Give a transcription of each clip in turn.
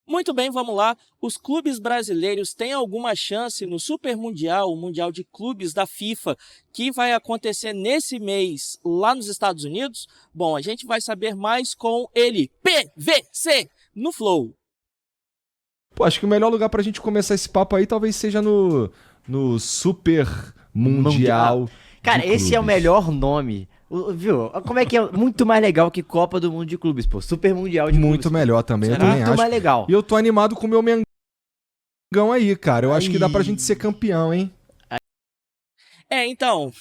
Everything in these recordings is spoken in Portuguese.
Muito bem, vamos lá. Os clubes brasileiros têm alguma chance no Super Mundial, o Mundial de Clubes da FIFA, que vai acontecer nesse mês lá nos Estados Unidos? Bom, a gente vai saber mais com ele, PVC, no Flow. Pô, acho que o melhor lugar pra gente começar esse papo aí talvez seja no Super Mundial. Cara, de esse é o Clubes. melhor nome. Viu? Como é que é muito mais legal que Copa do Mundo de Clubes, pô. Super Mundial de Muito Clubes. melhor também, eu Será? também Muito acho. mais legal. E eu tô animado com o meu Mengão aí, cara. Eu acho que dá pra Aí. gente ser campeão, hein? Então,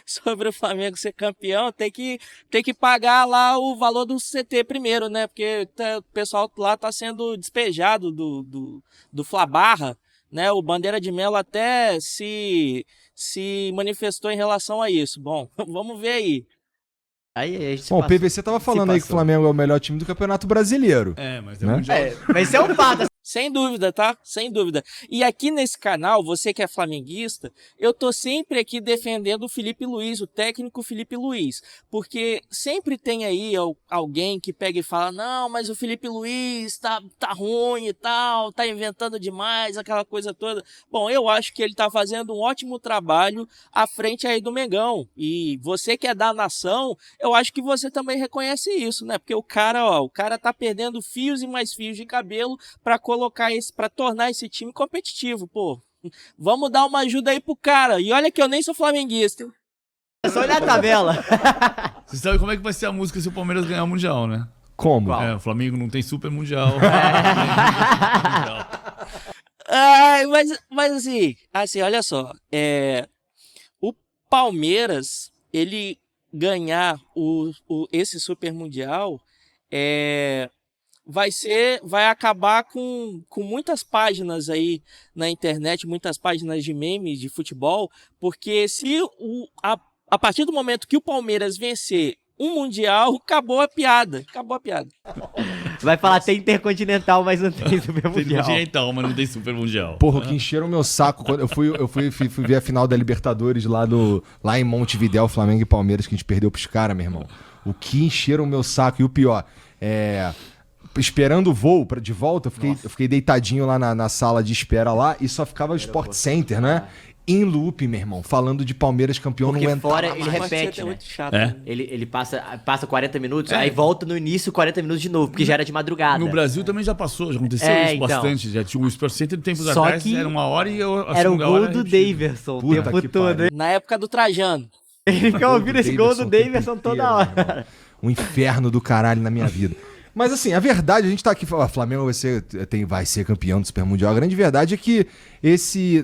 sobre o Flamengo ser campeão, tem que pagar lá o valor do CT primeiro, né? Porque o pessoal lá tá sendo despejado do Fla-Barra, né? O Bandeira de Melo até se manifestou em relação a isso. Bom, vamos ver aí. Aí a gente se Bom, o passou. PVC tava Se falando aí que o passou. Flamengo é o melhor time do Campeonato Brasileiro. É, mas é Né? mundial. Mas isso é um fato. Sem dúvida, tá? Sem dúvida. E aqui nesse canal, você que é flamenguista, eu tô sempre aqui defendendo o Felipe Luiz, o técnico Felipe Luiz. Porque sempre tem aí alguém que pega e fala, não, mas o Felipe Luiz tá ruim e tal, tá inventando demais, aquela coisa toda. Bom, eu acho que ele tá fazendo um ótimo trabalho à frente aí do Mengão. E você que é da nação, eu acho que você também reconhece isso, né? Porque o cara tá perdendo fios e mais fios de cabelo para para tornar esse time competitivo, pô. Vamos dar uma ajuda aí pro cara. E olha que eu nem sou flamenguista. É só olhar a tabela. Você sabe como é que vai ser a música se o Palmeiras ganhar o Mundial, né? Como? Qual? É, o Flamengo não tem Super Mundial. Ai, mas assim, olha só. O Palmeiras, ele ganhar esse Super Mundial, vai acabar com muitas páginas aí na internet, muitas páginas de memes de futebol, porque se a partir do momento que o Palmeiras vencer um Mundial, acabou a piada. Acabou a piada. Vai falar tem Intercontinental, mas não tem Super Tem Mundial. Continental, mas não tem Super Mundial. Porra, que encheram o meu saco. Quando fui ver a final da Libertadores lá em Montevidéu, Flamengo e Palmeiras, que a gente perdeu pros caras, meu irmão. O que encheram o meu saco. E o pior, esperando o voo de volta, eu fiquei deitadinho lá na sala de espera lá e só ficava o Sport Center, né? Em loop, meu irmão, falando de Palmeiras campeão, Porque não entrava fora ele mais. repete, É né? muito chato. É. Né? Ele passa 40 minutos, aí volta no início 40 minutos de novo, porque já era de madrugada. No Brasil também já passou, já aconteceu isso então. bastante. Já tinha o Sport Center tempos Só atrás, que era 1 hora e a Era o segunda gol hora do repetida. Daverson o Puta tempo que todo. pariu. Na época do Trajano. Ele fica ouvindo esse gol do Daverson o tempo toda inteiro, hora. meu irmão. Um inferno do caralho na minha vida. Mas assim, a verdade, a gente tá aqui falando, Flamengo vai ser campeão do Super Mundial. A grande verdade é que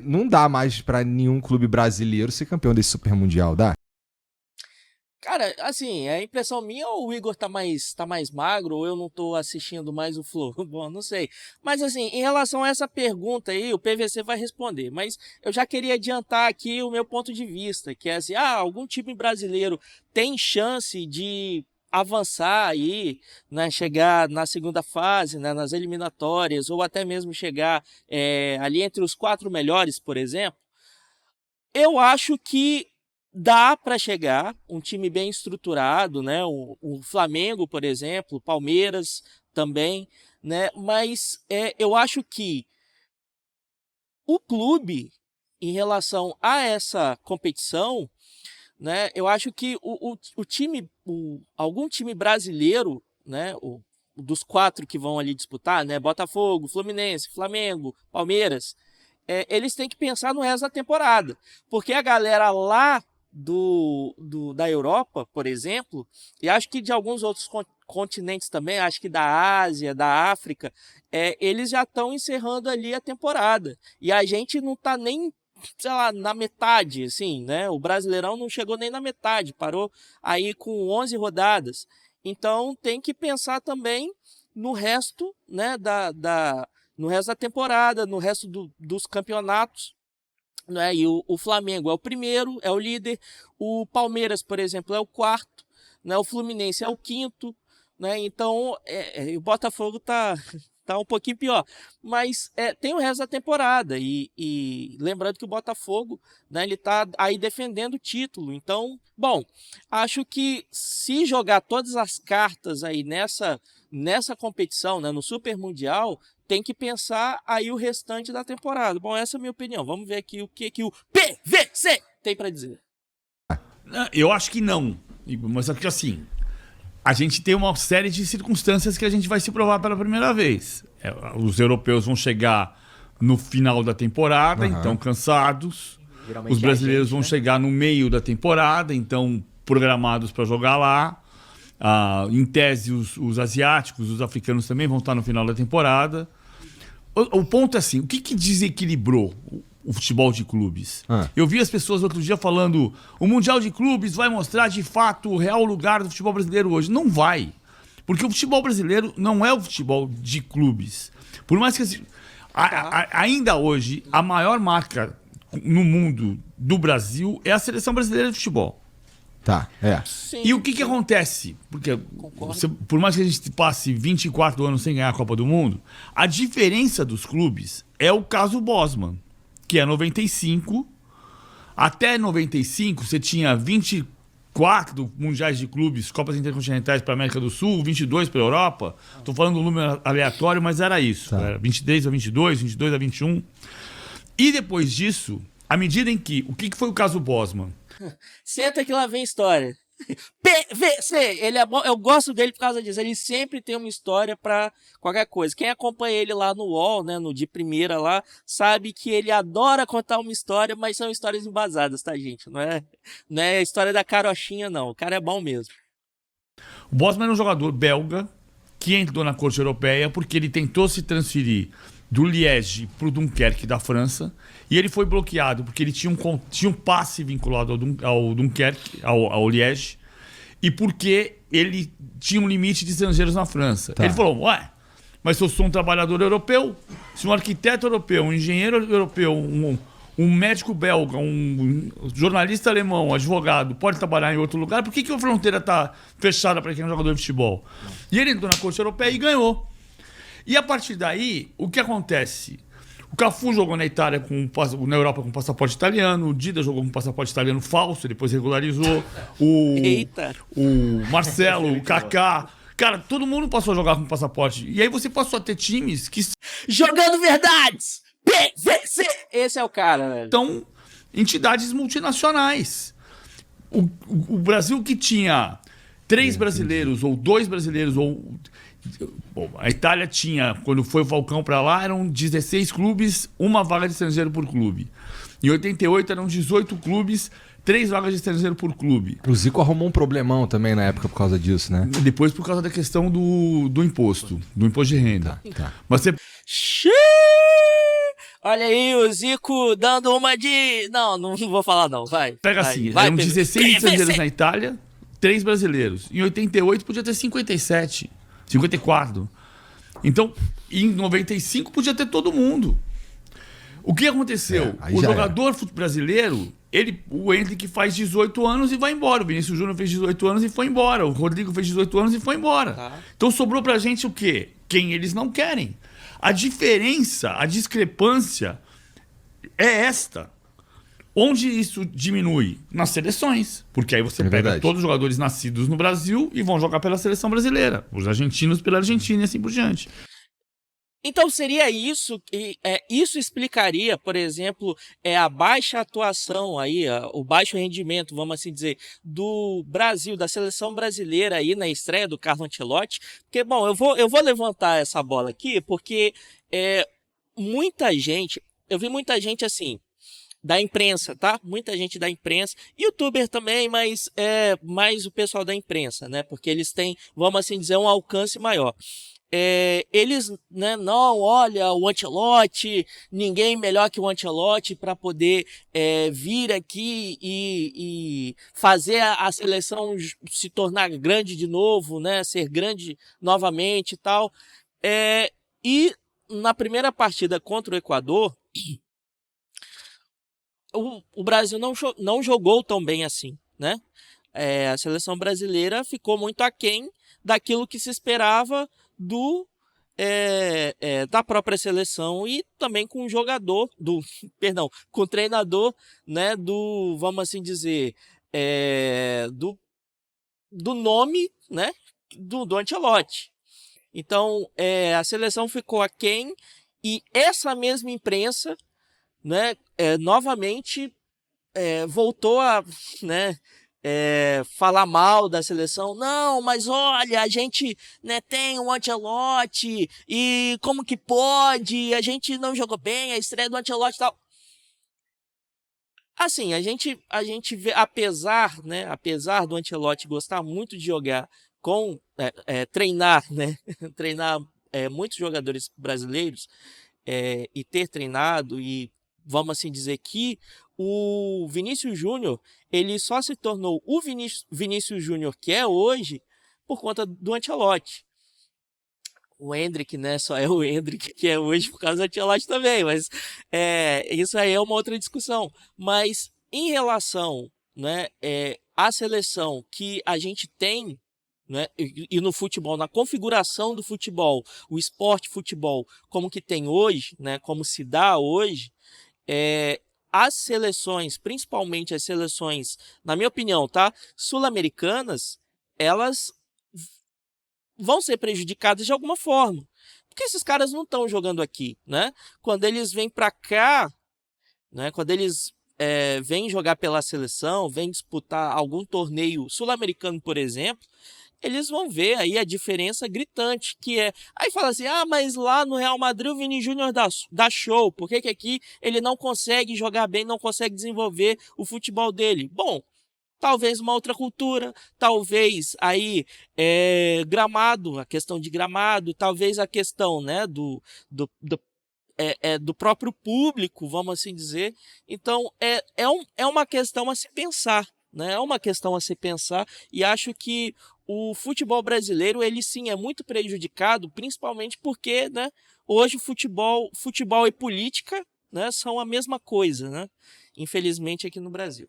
não dá mais pra nenhum clube brasileiro ser campeão desse Super Mundial, dá? Cara, assim, a impressão minha ou o Igor tá mais magro ou eu não tô assistindo mais o Flow? Bom, não sei. Mas assim, em relação a essa pergunta aí, o PVC vai responder. Mas eu já queria adiantar aqui o meu ponto de vista, que é assim, algum time brasileiro tem chance de avançar aí, né, chegar na segunda fase, né, nas eliminatórias, ou até mesmo chegar ali entre os 4 melhores, por exemplo? Eu acho que dá para chegar, um time bem estruturado, né? O Flamengo, por exemplo, o Palmeiras também, né? Mas eu acho que o clube, em relação a essa competição, né? Eu acho que o time, algum time brasileiro, né? Dos 4 que vão ali disputar, né? Botafogo, Fluminense, Flamengo, Palmeiras, eles têm que pensar no resto da temporada, porque a galera lá da Europa, por exemplo, e acho que de alguns outros continentes também, acho que da Ásia, da África, eles já estão encerrando ali a temporada. E a gente não está nem, sei lá, na metade, assim, né? O Brasileirão não chegou nem na metade, parou aí com 11 rodadas. Então tem que pensar também no resto, né, no resto da temporada, no resto dos campeonatos. Né? E o Flamengo é o primeiro, é o líder. O Palmeiras, por exemplo, é o 4º. Né? O Fluminense é o 5º. Né? Então, o Botafogo tá tá um pouquinho pior. Mas tem o resto da temporada. E lembrando que o Botafogo, né, ele tá aí defendendo o título. Então, bom, acho que se jogar todas as cartas aí nessa competição, né, no Super Mundial, tem que pensar aí o restante da temporada. Bom, essa é a minha opinião. Vamos ver aqui o que o PVC tem para dizer. Eu acho que não. Mas só que assim, a gente tem uma série de circunstâncias que a gente vai se provar pela primeira vez. Os europeus vão chegar no final da temporada, então cansados. Geralmente Os brasileiros gente, vão né? chegar no meio da temporada, então programados para jogar lá. Em tese, os asiáticos, os africanos também vão estar no final da temporada. O ponto é assim, o que desequilibrou o futebol de clubes? Eu vi as pessoas outro dia falando, o Mundial de Clubes vai mostrar de fato o real lugar do futebol brasileiro hoje. Não vai. Porque o futebol brasileiro não é o futebol de clubes. Por mais que ainda hoje a maior marca no mundo do Brasil é a Seleção Brasileira de Futebol. Tá, Sim, E o que acontece? Porque por mais que a gente passe 24 anos sem ganhar a Copa do Mundo, a diferença dos clubes é o caso Bosman, que é 95. Até 95 você tinha 24 mundiais de clubes, Copas Intercontinentais para a América do Sul, 22 para a Europa. Estou falando um número aleatório, mas era isso. Era 23 a 22, 22 a 21. E depois disso, à medida em que... O que foi o caso Bosman? Senta que lá vem história. PVC, ele é bom, eu gosto dele por causa disso. Ele sempre tem uma história pra qualquer coisa. Quem acompanha ele lá no UOL, né, no de primeira lá, sabe que ele adora contar uma história, mas são histórias embasadas, tá, gente? Não é a história da carochinha, não. O cara é bom mesmo. O Bosman era um jogador belga que entrou na corte europeia porque ele tentou se transferir do Liège para o Dunkerque da França e ele foi bloqueado porque ele tinha um passe vinculado ao Dunkerque, ao Liège, e porque ele tinha um limite de estrangeiros na França. Ele falou, mas se eu sou um trabalhador europeu, se um arquiteto europeu, um engenheiro europeu, um médico belga, um jornalista alemão, um advogado, pode trabalhar em outro lugar, por que a fronteira está fechada para quem é um jogador de futebol? E ele entrou na corte europeia e ganhou. E a partir daí, o que acontece? O Cafu jogou na Itália na Europa com passaporte italiano, o Dida jogou com passaporte italiano falso, depois regularizou. Eita. O Marcelo, o Kaká. Cara, todo mundo passou a jogar com passaporte. E aí você passou a ter times que Jogando verdades! PVC! Esse é o cara, velho. são entidades multinacionais. O Brasil que tinha 3 brasileiros, ou 2 brasileiros, ou... Bom, a Itália tinha, quando foi o Falcão para lá, eram 16 clubes, uma vaga de estrangeiro por clube. Em 88 eram 18 clubes, 3 vagas de estrangeiro por clube. O Zico arrumou um problemão também na época por causa disso, né? Depois por causa da questão do imposto de renda. Tá. Mas você Xiii! Olha aí o Zico dando uma de... Não vou falar não, vai. pega vai, assim, vai, eram PVC. 16 estrangeiros na Itália, 3 brasileiros. Em 88 podia ter 57, 54. Então, em 95 podia ter todo mundo. O que aconteceu? Aí O já jogador brasileiro, o Endrick faz 18 anos e vai embora. O Vinícius Júnior fez 18 anos e foi embora. O Rodrigo fez 18 anos e foi embora. Tá. Então sobrou pra gente o quê? Quem eles não querem. A diferença, a discrepância é esta. Onde isso diminui? Nas seleções. Porque aí você pega verdade. todos os jogadores nascidos no Brasil e vão jogar pela seleção brasileira. Os argentinos pela Argentina e assim por diante. Então seria isso, isso explicaria, por exemplo, a baixa atuação aí, o baixo rendimento, vamos assim dizer, do Brasil, da seleção brasileira aí na estreia do Carlo Ancelotti. Porque, bom, eu vou levantar essa bola aqui, porque muita gente, eu vi muita gente assim, da imprensa, tá? Muita gente da imprensa, youtuber também, mas mais o pessoal da imprensa, né? Porque eles têm, vamos assim dizer, um alcance maior. Eles, né, não, olha, o Ancelotti, ninguém melhor que o Ancelotti para poder vir aqui e fazer a seleção se tornar grande de novo, né, ser grande novamente e tal. E na primeira partida contra o Equador, o Brasil não jogou tão bem assim, né? A seleção brasileira ficou muito aquém daquilo que se esperava da própria seleção e também com o jogador, perdão, com o treinador, né, vamos assim dizer, do nome, né, do Ancelotti. Então, a seleção ficou aquém e essa mesma imprensa, né, novamente voltou a, né, falar mal da seleção. Não, mas olha, a gente, né, tem o Ancelotti e como que pode? A gente não jogou bem, a estreia do Ancelotti e tal. Assim, a gente vê, apesar do Ancelotti gostar muito de jogar treinar, né, treinar muitos jogadores brasileiros e ter treinado e vamos assim dizer que o Vinícius Júnior, ele só se tornou o Vinícius Júnior que é hoje por conta do Ancelotti. O Endrick, né, só é o Endrick que é hoje por causa do Ancelotti também, mas isso aí é uma outra discussão. Mas em relação, né, à seleção que a gente tem, né, e no futebol, na configuração do futebol, o esporte futebol, como que tem hoje, né, como se dá hoje, as seleções, principalmente as seleções, na minha opinião, tá, sul-americanas, elas vão ser prejudicadas de alguma forma, porque esses caras não estão jogando aqui, né? Quando eles vêm para cá, né, quando eles vêm jogar pela seleção, vêm disputar algum torneio sul-americano, por exemplo, eles vão ver aí a diferença gritante que é. Aí fala assim, mas lá no Real Madrid o Vini Júnior dá show, por que aqui ele não consegue jogar bem, não consegue desenvolver o futebol dele? Bom, talvez uma outra cultura, talvez aí gramado, a questão de gramado, talvez a questão, né, do próprio público, vamos assim dizer. Então, é uma questão a se pensar, né? É uma questão a se pensar e acho que o futebol brasileiro, ele sim é muito prejudicado, principalmente porque, né, hoje futebol e política, né, são a mesma coisa, né? Infelizmente aqui no Brasil.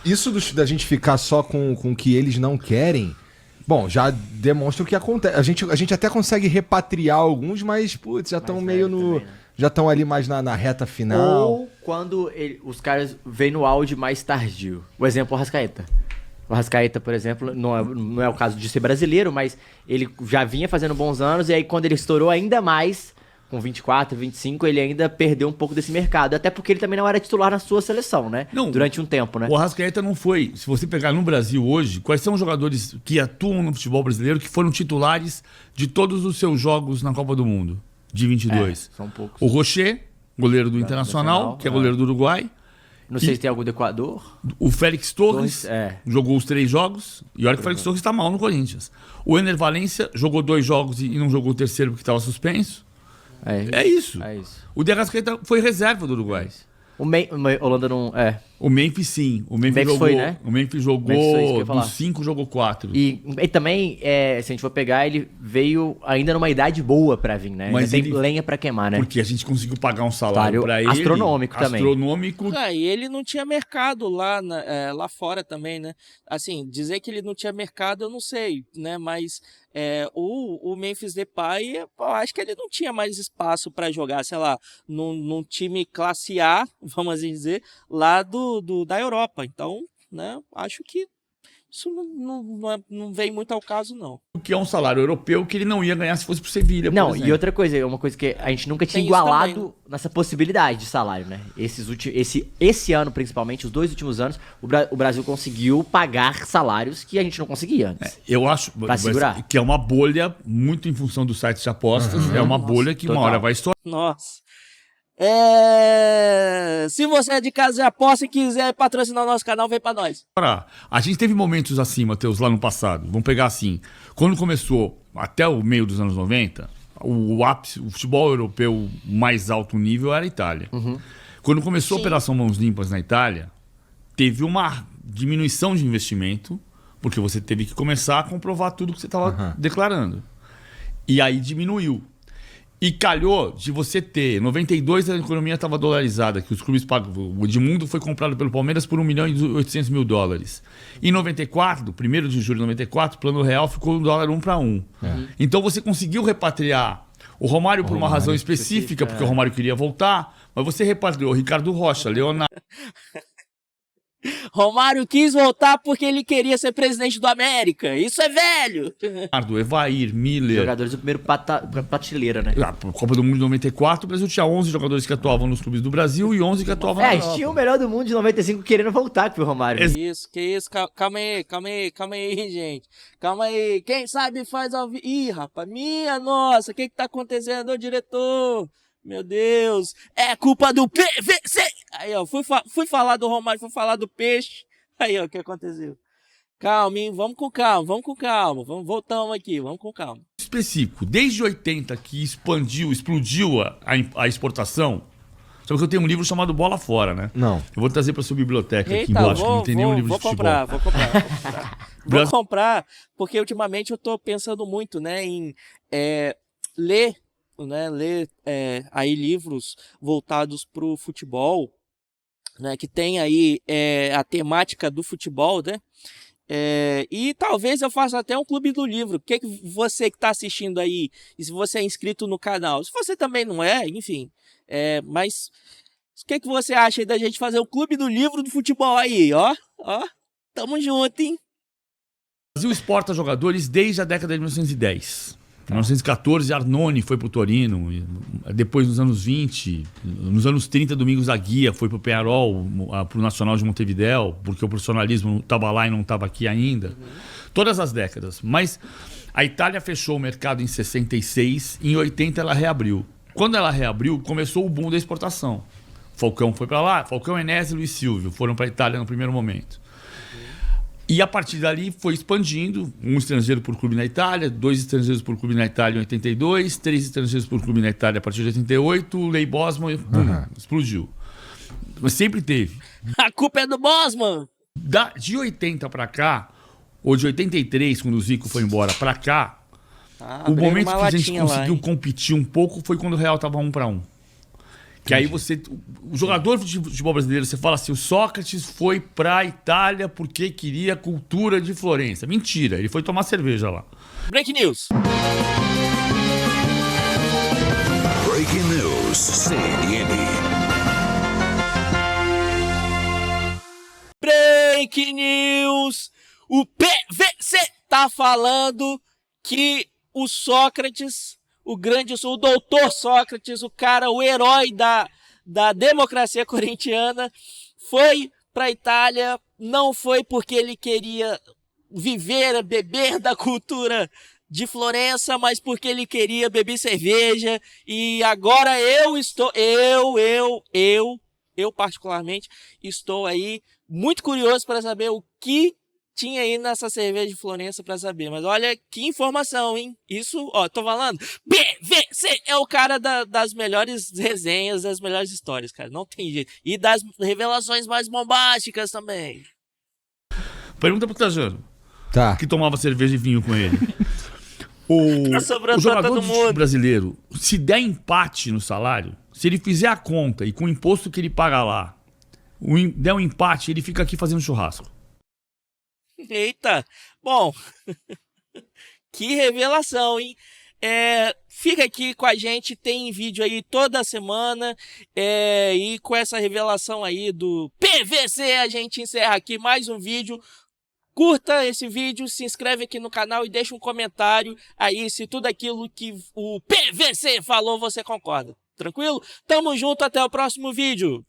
Isso da gente ficar só com o que eles não querem, bom, já demonstra o que acontece. A gente até consegue repatriar alguns, mas, putz, já estão meio no... Também, né? Já estão ali mais na reta final. Ou quando os caras vêm no auge mais tardio. O exemplo, o Arrascaeta. O Arrascaeta, por exemplo, não é o caso de ser brasileiro, mas ele já vinha fazendo bons anos, e aí quando ele estourou ainda mais, com 24, 25, ele ainda perdeu um pouco desse mercado. Até porque ele também não era titular na sua seleção, né? Não, durante um tempo, né? O Arrascaeta não foi. Se você pegar no Brasil hoje, quais são os jogadores que atuam no futebol brasileiro que foram titulares de todos os seus jogos na Copa do Mundo de 22? São poucos. O Rocher, goleiro do Internacional, que é goleiro do Uruguai. Não sei se tem algum do Equador. O Félix Torres jogou os 3 jogos. E olha que o Félix Torres está mal no Corinthians. O Ener Valencia jogou 2 jogos e não jogou o terceiro porque estava suspenso. É isso. O De Arrascaeta foi reserva do Uruguai. O Holanda não... O Memphis sim. O Memphis jogou, foi, né? O Memphis jogou dos 5, jogou 4. E também, se a gente for pegar, ele veio ainda numa idade boa pra vir, né? Mas ainda tem lenha pra queimar, né? Porque a gente conseguiu pagar um salário pra ele. Astronômico também. Astronômico. E ele não tinha mercado lá fora também, né? Assim, dizer que ele não tinha mercado, eu não sei, né? Mas o Memphis Depay, eu acho que ele não tinha mais espaço pra jogar, sei lá, num time classe A, vamos assim dizer, lá da Europa. Então, né, acho que isso não vem muito ao caso, não. Que é um salário europeu que ele não ia ganhar se fosse pro Sevilha, por exemplo. E outra coisa, é uma coisa que a gente nunca tinha igualado também, né? Nessa possibilidade de salário, né? Esse ano, principalmente, os 2 últimos anos, o Brasil conseguiu pagar salários que a gente não conseguia antes. Eu acho que é uma bolha, muito em função dos sites de apostas, é uma bolha que uma hora vai estourar. Nossa. Se você é de casa de aposta e quiser patrocinar o nosso canal, vem pra nós. A gente teve momentos assim, Matheus, lá no passado. Vamos pegar assim. Quando começou, até o meio dos anos 90, o ápice, o futebol europeu mais alto nível era a Itália. Uhum. Quando começou a Operação Mãos Limpas na Itália, teve uma diminuição de investimento, porque você teve que começar a comprovar tudo que você estava declarando. E aí diminuiu. E calhou de você ter. Em 92 a economia estava dolarizada, que os clubes pagam. O Edmundo foi comprado pelo Palmeiras por $1.800.000. Em 94, 1º de julho de 94, o plano real ficou $1 1 para 1. Então você conseguiu repatriar o Romário por uma razão específica, porque o Romário queria voltar, mas você repatriou o Ricardo Rocha, Leonardo. Romário quis voltar porque ele queria ser presidente do América. Isso é velho. Evair, Miller. Jogadores do primeiro prateleira, né? A Copa do Mundo de 94, o Brasil tinha 11 jogadores que atuavam nos clubes do Brasil e 11 que atuavam na Europa. Tinha o melhor do mundo de 95 querendo voltar, que foi o Romário. Que isso. Calma aí, gente. Calma aí. Quem sabe faz ao vivo. Ih, rapaz, minha nossa, o que tá acontecendo, ô diretor? Meu Deus, é culpa do PVC! Aí, ó, fui falar do Romário, fui falar do peixe. Aí, ó, o que aconteceu? Calma, hein? Vamos com calma. Voltamos aqui, vamos com calma. Específico, desde 80 que explodiu a exportação. Só que eu tenho um livro chamado Bola Fora, né? Não. Eu vou trazer pra sua biblioteca aqui Eita, embaixo, que não tem nenhum livro de futebol. Vou comprar, porque ultimamente eu tô pensando muito, né, em ler aí livros voltados pro futebol, né, que tem aí a temática do futebol, né, e talvez eu faça até um clube do livro. O que você que está assistindo aí, e se você é inscrito no canal, se você também não é, enfim, mas o que você acha aí da gente fazer o clube do livro do futebol aí, ó, tamo junto, hein? O Brasil exporta jogadores desde a década de 1910. Em 1914, Arnone foi pro Torino. Depois, nos anos 20, nos anos 30, Domingos Aguia foi pro Peñarol, pro Nacional de Montevidéu, porque o profissionalismo estava lá e não estava aqui ainda. Todas as décadas. Mas a Itália fechou o mercado em 66, em 80 ela reabriu. Quando ela reabriu, começou o boom da exportação. Falcão foi para lá, Falcão, Enéas e Luiz Silvio foram para a Itália no primeiro momento. E a partir dali foi expandindo, um estrangeiro por clube na Itália, 2 estrangeiros por clube na Itália em 82, 3 estrangeiros por clube na Itália a partir de 88, Lei Bosman, explodiu. Mas sempre teve. A culpa é do Bosman! De 80 para cá, ou de 83, quando o Zico foi embora, para cá, o momento que a gente conseguiu competir um pouco foi quando o Real tava 1 para 1. Que aí o jogador de futebol brasileiro, você fala assim, o Sócrates foi pra Itália porque queria cultura de Florença. Mentira, ele foi tomar cerveja lá. Breaking News. Breaking News, CNN. Breaking News. O PVC tá falando que o Sócrates, o doutor Sócrates, o cara, o herói da democracia corintiana, foi para a Itália, não foi porque ele queria beber da cultura de Florença, mas porque ele queria beber cerveja. E agora eu particularmente estou aí muito curioso para saber o que tinha aí nessa cerveja de Florença pra saber. Mas olha que informação, hein? Isso, ó, tô falando. PVC é o cara das melhores resenhas, das melhores histórias, cara. Não tem jeito. E das revelações mais bombásticas também. Pergunta pro Trajano. Tá. Que tomava cerveja e vinho com ele. O jogador brasileiro, se der empate no salário, se ele fizer a conta e com o imposto que ele paga lá, der um empate, ele fica aqui fazendo churrasco. Eita, bom, que revelação, hein? Fica aqui com a gente, tem vídeo aí toda semana, e com essa revelação aí do PVC, a gente encerra aqui mais um vídeo. Curta esse vídeo, se inscreve aqui no canal e deixa um comentário aí se tudo aquilo que o PVC falou você concorda. Tranquilo? Tamo junto, até o próximo vídeo.